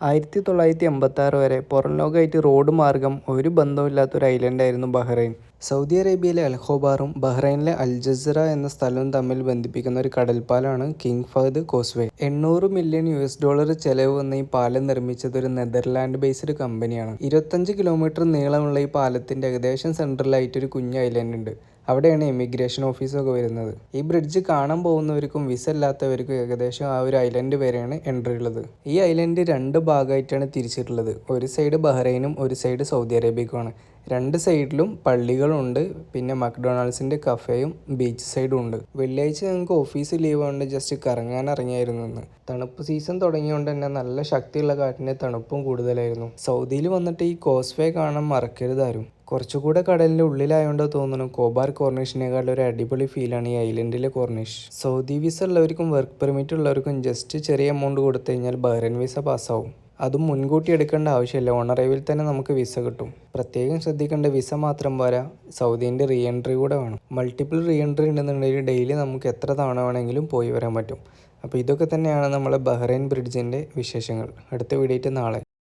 1986 വരെ പുറംലോകമായിട്ട് റോഡ് മാർഗം ഒരു ബന്ധവുമില്ലാത്തൊരു ഐലൻഡായിരുന്നു ബഹ്റൈൻ. സൗദി അറേബ്യയിലെ അൽഖോബാറും ബഹ്റൈനിലെ അൽജസിറ എന്ന സ്ഥലവും തമ്മിൽ ബന്ധിപ്പിക്കുന്ന ഒരു കടൽപ്പാലമാണ് കിങ് ഫഹദ് കോസ്വേ. $800 മില്യൺ ചെലവ് വന്ന ഈ പാലം നിർമ്മിച്ചത് ഒരു നെതർലാൻഡ് ബേസ്ഡ് കമ്പനിയാണ്. 25 കിലോമീറ്റർ നീളമുള്ള ഈ പാലത്തിന്റെ ഏകദേശം സെൻട്രലായിട്ട് ഒരു കുഞ്ഞ് ഐലൻഡ് ഉണ്ട്. അവിടെയാണ് ഇമിഗ്രേഷൻ ഓഫീസൊക്കെ വരുന്നത്. ഈ ബ്രിഡ്ജ് കാണാൻ പോകുന്നവർക്കും വിസ ഇല്ലാത്തവർക്കും ഏകദേശം ആ ഒരു ഐലൻഡ് വരെയാണ് എൻട്രി ഉള്ളത്. ഈ ഐലൻഡ് 2 ഭാഗമായിട്ടാണ് തിരിച്ചിട്ടുള്ളത്. ഒരു സൈഡ് ബഹ്റൈനും ഒരു സൈഡ് സൗദി അറേബ്യക്കുമാണ്. 2 സൈഡിലും പള്ളികളുണ്ട്, പിന്നെ മക്ഡൊണാൾഡ്സിന്റെ കഫേയും ബീച്ച് സൈഡും ഉണ്ട്. വെള്ളിയാഴ്ച ഞങ്ങൾക്ക് ഓഫീസ് ലീവ് കൊണ്ട് ജസ്റ്റ് കറങ്ങാൻ ഇറങ്ങിയായിരുന്നു ഇന്ന്. തണുപ്പ് സീസൺ തുടങ്ങിയോണ്ട് തന്നെ നല്ല ശക്തിയുള്ള കാറ്റിന്റെ തണുപ്പും കൂടുതലായിരുന്നു. സൗദിയിൽ വന്നിട്ട് ഈ കോസ്വേ കാണാൻ മറക്കരുതാരും. കുറച്ചുകൂടെ കടലിന്റെ ഉള്ളിലായോണ്ട് തോന്നുന്നു കോബാർ കോർണിഷിനേക്കാൾ ഒരു അടിപൊളി ഫീലാണ് ഈ ഐലൻഡിലെ കോർണിഷ്. സൗദി വിസ ഉള്ളവർക്കും വർക്ക് പെർമിറ്റ് ഉള്ളവർക്കും ജസ്റ്റ് ചെറിയ എമൗണ്ട് കൊടുത്തു കഴിഞ്ഞാൽ ബഹ്റൈൻ വിസ പാസ്സാവും. അതും മുൻകൂട്ടി എടുക്കേണ്ട ആവശ്യമില്ല, ഓൺ അറൈവിൽ തന്നെ നമുക്ക് വിസ കിട്ടും. പ്രത്യേകം ശ്രദ്ധിക്കേണ്ട, വിസ മാത്രം പോരാ, സൗദീൻ്റെ റീ എൻട്രി കൂടെ വേണം. മൾട്ടിപ്പിൾ റീ എൻട്രി ഉണ്ടെന്നുണ്ടെങ്കിൽ ഡെയിലി നമുക്ക് എത്ര തവണ വേണമെങ്കിലും പോയി വരാൻ പറ്റും. അപ്പോൾ ഇതൊക്കെ തന്നെയാണ് നമ്മളെ ബഹ്റൈൻ ബ്രിഡ്ജിൻ്റെ വിശേഷങ്ങൾ. അടുത്ത വീഡിയോയിട്ട് നാളെ.